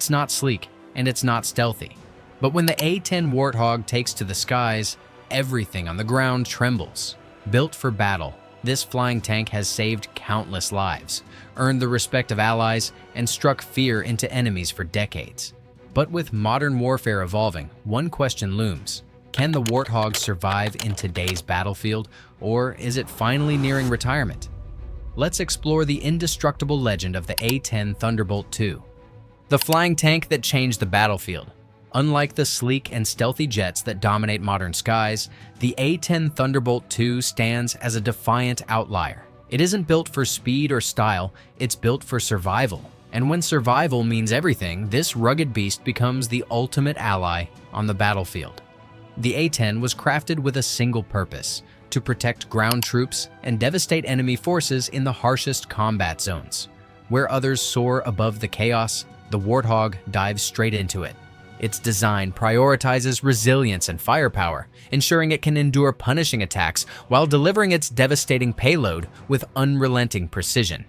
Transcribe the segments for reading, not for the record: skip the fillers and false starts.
It's not sleek, and it's not stealthy. But when the A-10 Warthog takes to the skies, everything on the ground trembles. Built for battle, this flying tank has saved countless lives, earned the respect of allies, and struck fear into enemies for decades. But with modern warfare evolving, one question looms. Can the Warthog survive in today's battlefield, or is it finally nearing retirement? Let's explore the indestructible legend of the A-10 Thunderbolt II, the flying tank that changed the battlefield. Unlike the sleek and stealthy jets that dominate modern skies, the A-10 Thunderbolt II stands as a defiant outlier. It isn't built for speed or style, it's built for survival. And when survival means everything, this rugged beast becomes the ultimate ally on the battlefield. The A-10 was crafted with a single purpose: to protect ground troops and devastate enemy forces in the harshest combat zones. Where others soar above the chaos, the Warthog dives straight into it. Its design prioritizes resilience and firepower, ensuring it can endure punishing attacks while delivering its devastating payload with unrelenting precision.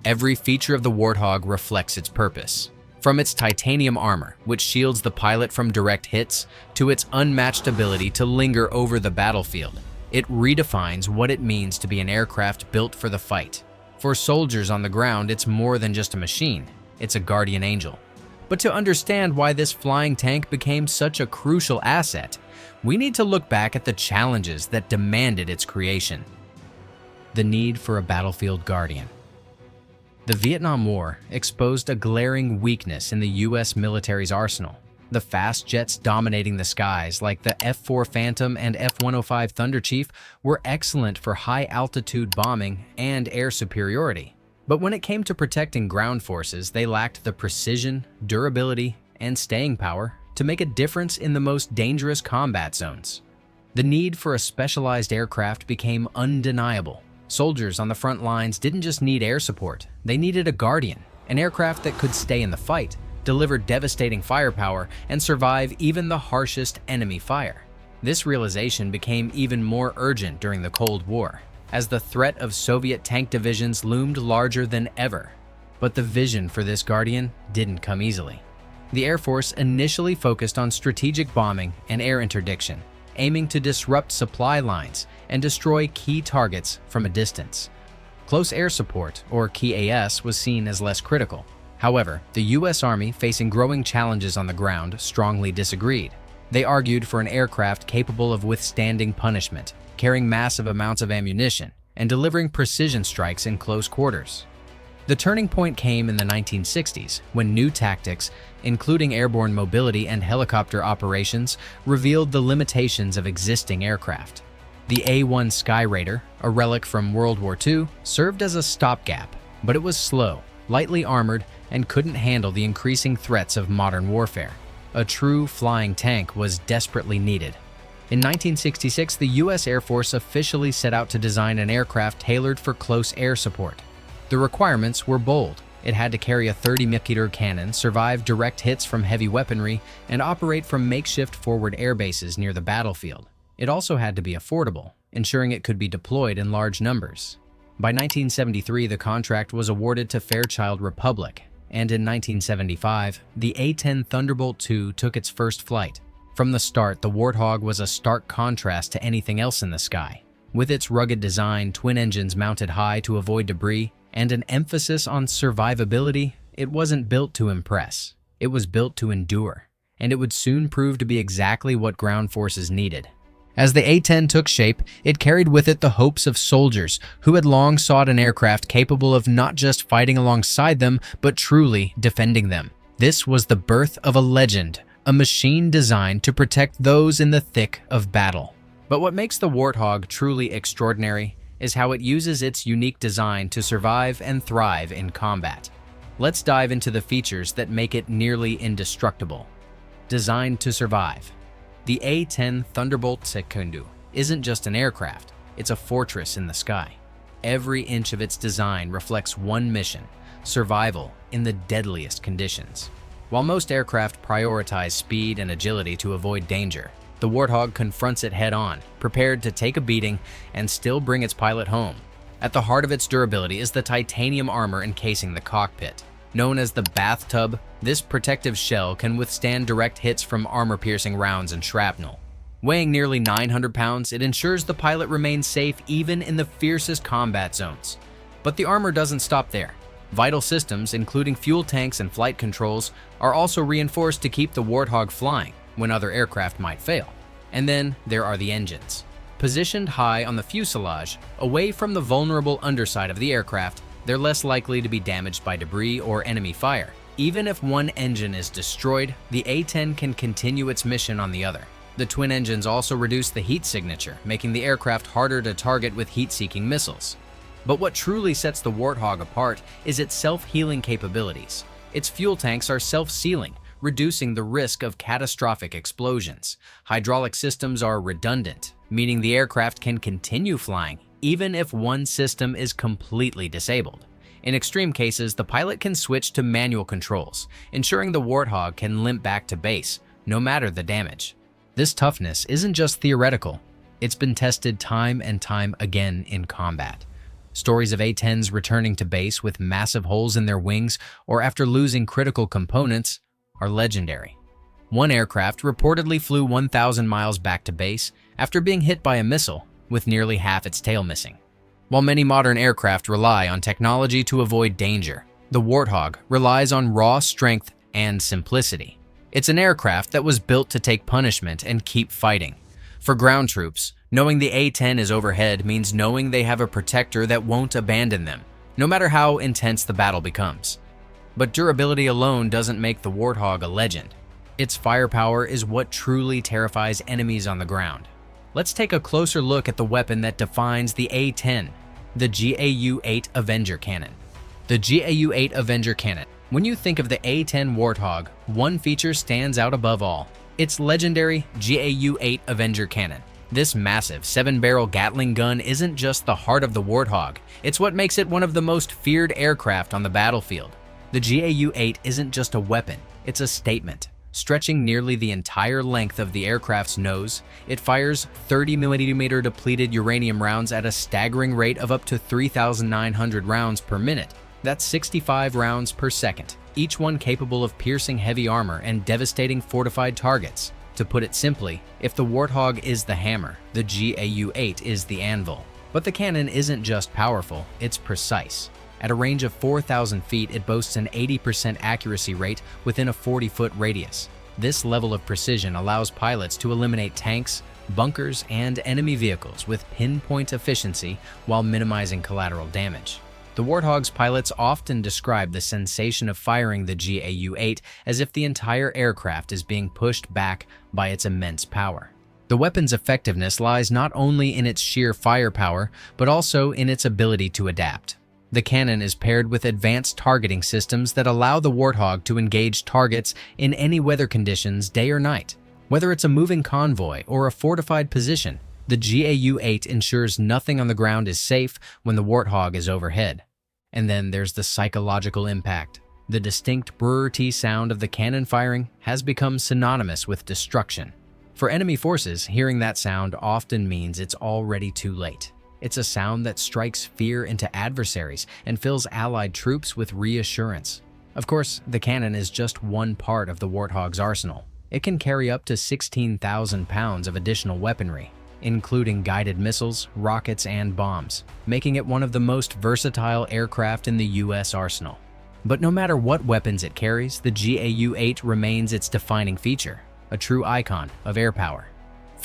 Every feature of the Warthog reflects its purpose. From its titanium armor, which shields the pilot from direct hits, to its unmatched ability to linger over the battlefield, it redefines what it means to be an aircraft built for the fight. For soldiers on the ground, it's more than just a machine, it's a guardian angel. But to understand why this flying tank became such a crucial asset, we need to look back at the challenges that demanded its creation. The need for a battlefield guardian. The Vietnam War exposed a glaring weakness in the U.S. military's arsenal. The fast jets dominating the skies, like the F-4 Phantom and F-105 Thunder Chief, were excellent for high-altitude bombing and air superiority. But when it came to protecting ground forces, they lacked the precision, durability, and staying power to make a difference in the most dangerous combat zones. The need for a specialized aircraft became undeniable. Soldiers on the front lines didn't just need air support, they needed a guardian, an aircraft that could stay in the fight, deliver devastating firepower, and survive even the harshest enemy fire. This realization became even more urgent during the Cold War, as the threat of Soviet tank divisions loomed larger than ever. But the vision for this guardian didn't come easily. The Air Force initially focused on strategic bombing and air interdiction, aiming to disrupt supply lines and destroy key targets from a distance. Close air support, or KAS, was seen as less critical. However, the U.S. Army, facing growing challenges on the ground, strongly disagreed. They argued for an aircraft capable of withstanding punishment, carrying massive amounts of ammunition, and delivering precision strikes in close quarters. The turning point came in the 1960s, when new tactics, including airborne mobility and helicopter operations, revealed the limitations of existing aircraft. The A-1 Sky Raider, a relic from World War II, served as a stopgap, but it was slow, lightly armored, and couldn't handle the increasing threats of modern warfare. A true flying tank was desperately needed. In 1966, the U.S. Air Force officially set out to design an aircraft tailored for close air support. The requirements were bold. It had to carry a 30mm cannon, survive direct hits from heavy weaponry, and operate from makeshift forward air bases near the battlefield. It also had to be affordable, ensuring it could be deployed in large numbers. By 1973, the contract was awarded to Fairchild Republic, and in 1975, the A-10 Thunderbolt II took its first flight. From the start, the Warthog was a stark contrast to anything else in the sky. With its rugged design, twin engines mounted high to avoid debris, and an emphasis on survivability, it wasn't built to impress. It was built to endure, and it would soon prove to be exactly what ground forces needed. As the A-10 took shape, it carried with it the hopes of soldiers who had long sought an aircraft capable of not just fighting alongside them, but truly defending them. This was the birth of a legend, a machine designed to protect those in the thick of battle. But what makes the Warthog truly extraordinary is how it uses its unique design to survive and thrive in combat. Let's dive into the features that make it nearly indestructible. Designed to survive. The A-10 Thunderbolt II isn't just an aircraft, it's a fortress in the sky. Every inch of its design reflects one mission: survival in the deadliest conditions. While most aircraft prioritize speed and agility to avoid danger, the Warthog confronts it head-on, prepared to take a beating and still bring its pilot home. At the heart of its durability is the titanium armor encasing the cockpit. Known as the bathtub, this protective shell can withstand direct hits from armor-piercing rounds and shrapnel. Weighing nearly 900 pounds, it ensures the pilot remains safe even in the fiercest combat zones. But the armor doesn't stop there. Vital systems, including fuel tanks and flight controls, are also reinforced to keep the Warthog flying when other aircraft might fail. And then there are the engines. Positioned high on the fuselage, away from the vulnerable underside of the aircraft, they're less likely to be damaged by debris or enemy fire. Even if one engine is destroyed, the A-10 can continue its mission on the other. The twin engines also reduce the heat signature, making the aircraft harder to target with heat-seeking missiles. But what truly sets the Warthog apart is its self-healing capabilities. Its fuel tanks are self-sealing, reducing the risk of catastrophic explosions. Hydraulic systems are redundant, meaning the aircraft can continue flying even if one system is completely disabled. In extreme cases, the pilot can switch to manual controls, ensuring the Warthog can limp back to base, no matter the damage. This toughness isn't just theoretical, it's been tested time and time again in combat. Stories of A-10s returning to base with massive holes in their wings or after losing critical components are legendary. One aircraft reportedly flew 1,000 miles back to base after being hit by a missile, with nearly half its tail missing. While many modern aircraft rely on technology to avoid danger, the Warthog relies on raw strength and simplicity. It's an aircraft that was built to take punishment and keep fighting. For ground troops, knowing the A-10 is overhead means knowing they have a protector that won't abandon them, no matter how intense the battle becomes. But durability alone doesn't make the Warthog a legend. Its firepower is what truly terrifies enemies on the ground. Let's take a closer look at the weapon that defines the A-10, the GAU-8 Avenger Cannon. The GAU-8 Avenger Cannon. When you think of the A-10 Warthog, one feature stands out above all. Its legendary GAU-8 Avenger Cannon. This massive 7-barrel Gatling gun isn't just the heart of the Warthog, it's what makes it one of the most feared aircraft on the battlefield. The GAU-8 isn't just a weapon, it's a statement. Stretching nearly the entire length of the aircraft's nose, it fires 30mm depleted uranium rounds at a staggering rate of up to 3,900 rounds per minute. That's 65 rounds per second, each one capable of piercing heavy armor and devastating fortified targets. To put it simply, if the Warthog is the hammer, the GAU-8 is the anvil. But the cannon isn't just powerful, it's precise. At a range of 4,000 feet, it boasts an 80% accuracy rate within a 40-foot radius. This level of precision allows pilots to eliminate tanks, bunkers, and enemy vehicles with pinpoint efficiency while minimizing collateral damage. The Warthog's pilots often describe the sensation of firing the GAU-8 as if the entire aircraft is being pushed back by its immense power. The weapon's effectiveness lies not only in its sheer firepower, but also in its ability to adapt. The cannon is paired with advanced targeting systems that allow the Warthog to engage targets in any weather conditions, day or night. Whether it's a moving convoy or a fortified position, the GAU-8 ensures nothing on the ground is safe when the Warthog is overhead. And then there's the psychological impact. The distinct brrrr sound of the cannon firing has become synonymous with destruction. For enemy forces, hearing that sound often means it's already too late. It's a sound that strikes fear into adversaries and fills allied troops with reassurance. Of course, the cannon is just one part of the Warthog's arsenal. It can carry up to 16,000 pounds of additional weaponry, including guided missiles, rockets, and bombs, making it one of the most versatile aircraft in the U.S. arsenal. But no matter what weapons it carries, the GAU-8 remains its defining feature, a true icon of air power.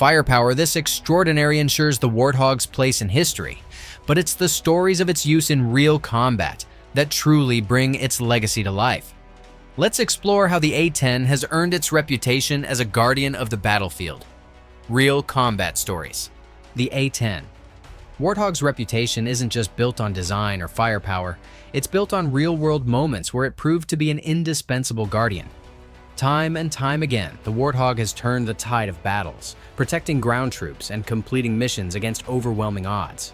Firepower, this extraordinary ensures the Warthog's place in history, but it's the stories of its use in real combat that truly bring its legacy to life. Let's explore how the A-10 has earned its reputation as a guardian of the battlefield. Real combat stories. The A-10. Warthog's reputation isn't just built on design or firepower, it's built on real-world moments where it proved to be an indispensable guardian. Time and time again, the Warthog has turned the tide of battles, protecting ground troops and completing missions against overwhelming odds.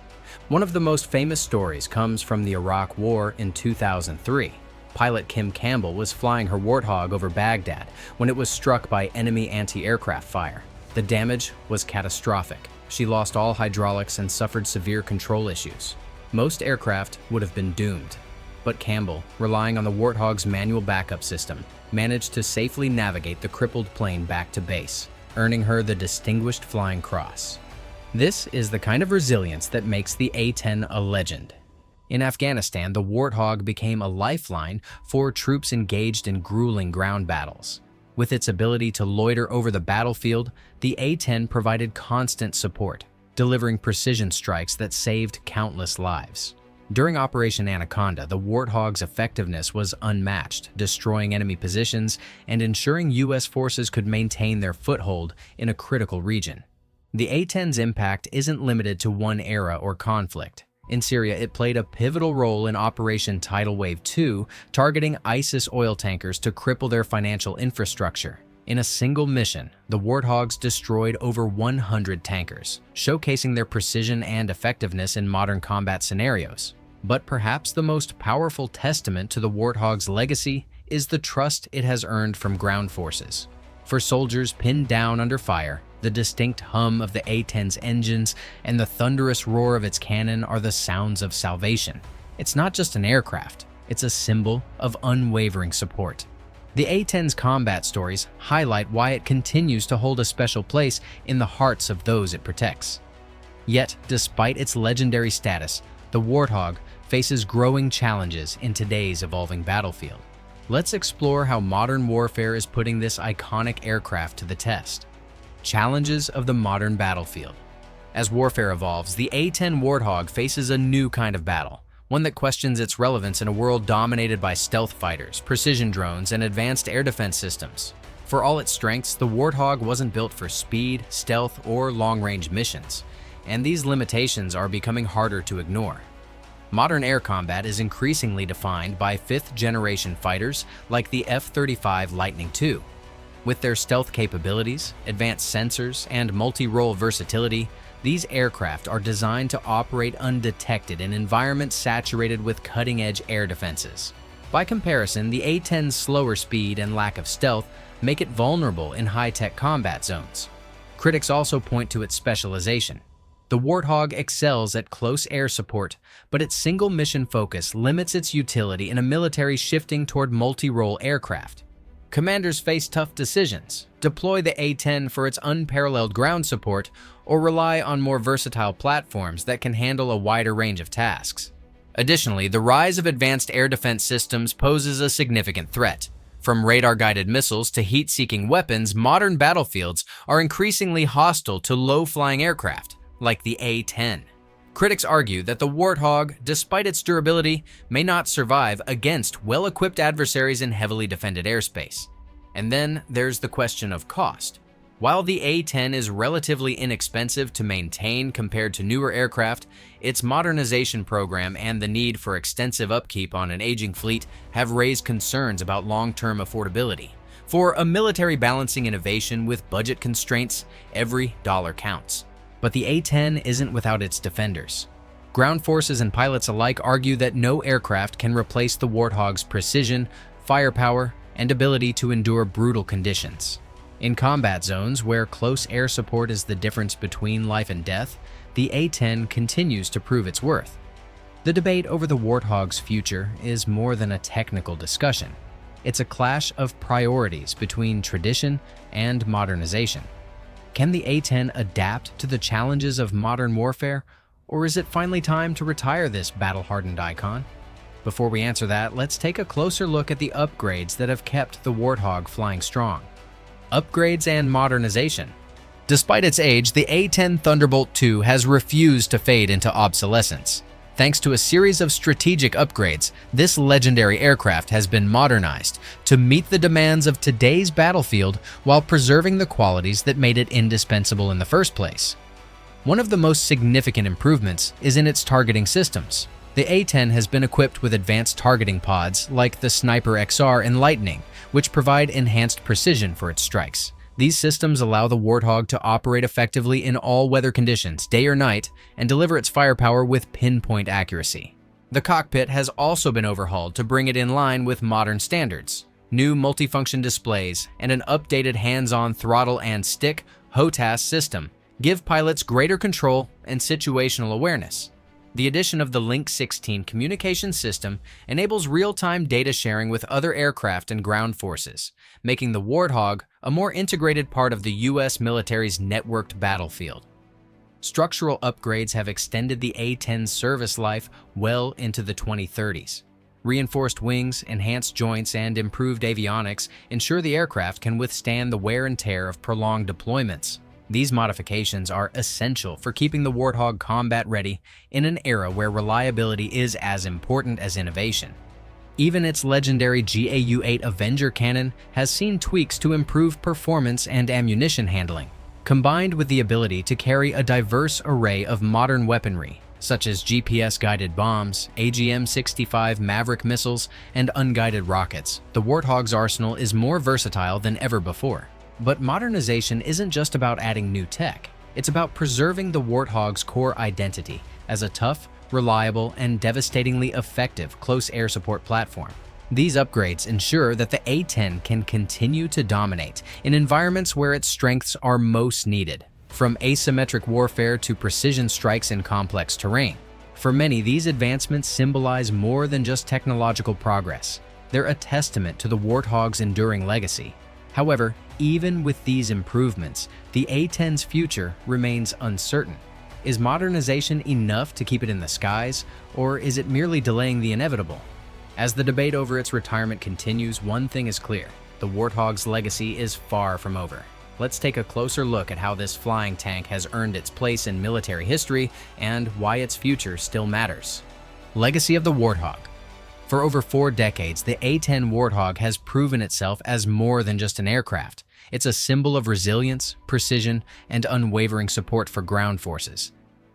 One of the most famous stories comes from the Iraq War in 2003. Pilot Kim Campbell was flying her Warthog over Baghdad when it was struck by enemy anti-aircraft fire. The damage was catastrophic. She lost all hydraulics and suffered severe control issues. Most aircraft would have been doomed. But Campbell, relying on the Warthog's manual backup system, managed to safely navigate the crippled plane back to base, earning her the Distinguished Flying Cross. This is the kind of resilience that makes the A-10 a legend. In Afghanistan, the Warthog became a lifeline for troops engaged in grueling ground battles. With its ability to loiter over the battlefield, the A-10 provided constant support, delivering precision strikes that saved countless lives. During Operation Anaconda, the Warthog's effectiveness was unmatched, destroying enemy positions and ensuring U.S. forces could maintain their foothold in a critical region. The A-10's impact isn't limited to one era or conflict. In Syria, it played a pivotal role in Operation Tidal Wave 2, targeting ISIS oil tankers to cripple their financial infrastructure. In a single mission, the Warthogs destroyed over 100 tankers, showcasing their precision and effectiveness in modern combat scenarios. But perhaps the most powerful testament to the Warthog's legacy is the trust it has earned from ground forces. For soldiers pinned down under fire, the distinct hum of the A-10's engines and the thunderous roar of its cannon are the sounds of salvation. It's not just an aircraft, it's a symbol of unwavering support. The A-10's combat stories highlight why it continues to hold a special place in the hearts of those it protects. Yet, despite its legendary status, the Warthog faces growing challenges in today's evolving battlefield. Let's explore how modern warfare is putting this iconic aircraft to the test. Challenges of the modern battlefield. As warfare evolves, the A-10 Warthog faces a new kind of battle, one that questions its relevance in a world dominated by stealth fighters, precision drones, and advanced air defense systems. For all its strengths, the Warthog wasn't built for speed, stealth, or long-range missions, and these limitations are becoming harder to ignore. Modern air combat is increasingly defined by fifth-generation fighters like the F-35 Lightning II. With their stealth capabilities, advanced sensors, and multi-role versatility, these aircraft are designed to operate undetected in environments saturated with cutting-edge air defenses. By comparison, the A-10's slower speed and lack of stealth make it vulnerable in high-tech combat zones. Critics also point to its specialization. The Warthog excels at close air support, but its single-mission focus limits its utility in a military shifting toward multi-role aircraft. Commanders face tough decisions: deploy the A-10 for its unparalleled ground support, or rely on more versatile platforms that can handle a wider range of tasks. Additionally, the rise of advanced air defense systems poses a significant threat. From radar-guided missiles to heat-seeking weapons, modern battlefields are increasingly hostile to low-flying aircraft, like the A-10. Critics argue that the Warthog, despite its durability, may not survive against well-equipped adversaries in heavily defended airspace. And then there's the question of cost. While the A-10 is relatively inexpensive to maintain compared to newer aircraft, its modernization program and the need for extensive upkeep on an aging fleet have raised concerns about long-term affordability. For a military balancing innovation with budget constraints, every dollar counts. But the A-10 isn't without its defenders. Ground forces and pilots alike argue that no aircraft can replace the Warthog's precision, firepower, and ability to endure brutal conditions. In combat zones where close air support is the difference between life and death, the A-10 continues to prove its worth. The debate over the Warthog's future is more than a technical discussion. It's a clash of priorities between tradition and modernization. Can the A-10 adapt to the challenges of modern warfare, or is it finally time to retire this battle-hardened icon? Before we answer that, let's take a closer look at the upgrades that have kept the Warthog flying strong. Upgrades and modernization. Despite its age, the A-10 Thunderbolt II has refused to fade into obsolescence. Thanks to a series of strategic upgrades, this legendary aircraft has been modernized to meet the demands of today's battlefield while preserving the qualities that made it indispensable in the first place. One of the most significant improvements is in its targeting systems. The A-10 has been equipped with advanced targeting pods like the Sniper XR and Lightning, which provide enhanced precision for its strikes. These systems allow the Warthog to operate effectively in all weather conditions, day or night, and deliver its firepower with pinpoint accuracy. The cockpit has also been overhauled to bring it in line with modern standards. New multifunction displays and an updated hands-on throttle and stick HOTAS system give pilots greater control and situational awareness. The addition of the Link 16 communication system enables real-time data sharing with other aircraft and ground forces, making the Warthog a more integrated part of the U.S. military's networked battlefield. Structural upgrades have extended the A-10's service life well into the 2030s. Reinforced wings, enhanced joints, and improved avionics ensure the aircraft can withstand the wear and tear of prolonged deployments. These modifications are essential for keeping the Warthog combat-ready in an era where reliability is as important as innovation. Even its legendary GAU-8 Avenger cannon has seen tweaks to improve performance and ammunition handling, combined with the ability to carry a diverse array of modern weaponry, such as GPS-guided bombs, AGM-65 Maverick missiles, and unguided rockets. The Warthog's arsenal is more versatile than ever before. But modernization isn't just about adding new tech. It's about preserving the Warthog's core identity as a tough, reliable, and devastatingly effective close air support platform. These upgrades ensure that the A-10 can continue to dominate in environments where its strengths are most needed, from asymmetric warfare to precision strikes in complex terrain. For many, these advancements symbolize more than just technological progress. They're a testament to the Warthog's enduring legacy. However, even with these improvements, the A-10's future remains uncertain. Is modernization enough to keep it in the skies, or is it merely delaying the inevitable? As the debate over its retirement continues, one thing is clear: the Warthog's legacy is far from over. Let's take a closer look at how this flying tank has earned its place in military history and why its future still matters. Legacy of the Warthog. For over 4 decades, the A-10 Warthog has proven itself as more than just an aircraft. It's a symbol of resilience, precision, and unwavering support for ground forces.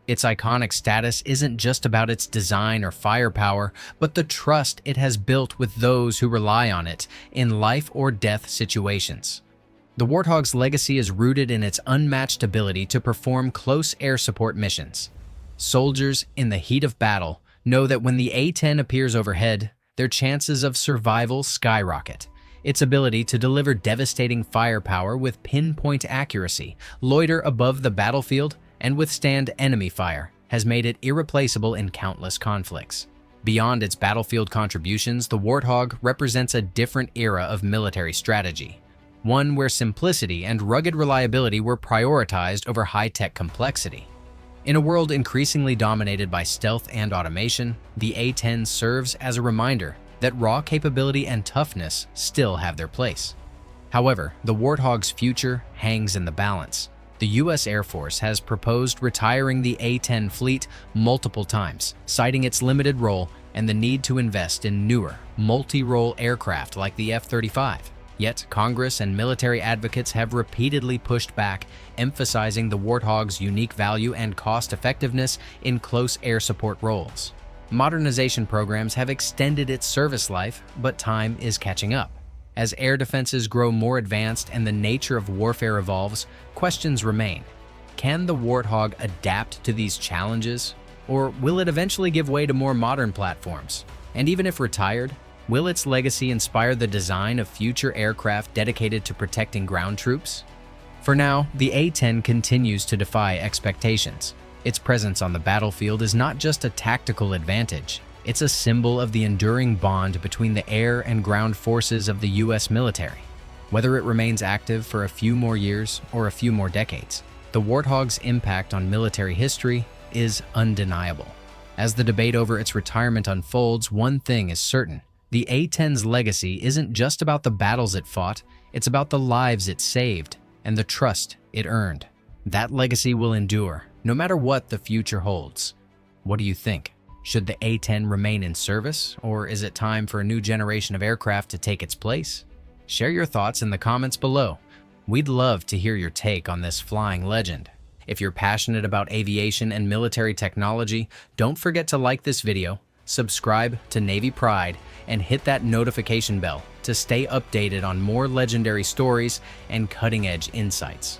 Its iconic status isn't just about its design or firepower, but the trust it has built with those who rely on it in life or death situations. The Warthog's legacy is rooted in its unmatched ability to perform close air support missions. Soldiers, in the heat of battle, know that when the A-10 appears overhead, their chances of survival skyrocket. Its ability to deliver devastating firepower with pinpoint accuracy, loiter above the battlefield, and withstand enemy fire has made it irreplaceable in countless conflicts. Beyond its battlefield contributions, the Warthog represents a different era of military strategy, one where simplicity and rugged reliability were prioritized over high-tech complexity. In a world increasingly dominated by stealth and automation, the A-10 serves as a reminder that raw capability and toughness still have their place. However, the Warthog's future hangs in the balance. The U.S. Air Force has proposed retiring the A-10 fleet multiple times, citing its limited role and the need to invest in newer, multi-role aircraft like the F-35. Yet, Congress and military advocates have repeatedly pushed back, emphasizing the Warthog's unique value and cost-effectiveness in close air support roles. Modernization programs have extended its service life, but time is catching up. As air defenses grow more advanced and the nature of warfare evolves, questions remain. Can the Warthog adapt to these challenges, or will it eventually give way to more modern platforms? And even if retired, will its legacy inspire the design of future aircraft dedicated to protecting ground troops? For now, the A-10 continues to defy expectations. Its presence on the battlefield is not just a tactical advantage, it's a symbol of the enduring bond between the air and ground forces of the U.S. military. Whether it remains active for a few more years or a few more decades, the Warthog's impact on military history is undeniable. As the debate over its retirement unfolds, one thing is certain: the A-10's legacy isn't just about the battles it fought, it's about the lives it saved and the trust it earned. That legacy will endure, no matter what the future holds. What do you think? Should the A-10 remain in service, or is it time for a new generation of aircraft to take its place? Share your thoughts in the comments below. We'd love to hear your take on this flying legend. If you're passionate about aviation and military technology, don't forget to like this video, subscribe to Navy Pride, and hit that notification bell to stay updated on more legendary stories and cutting-edge insights.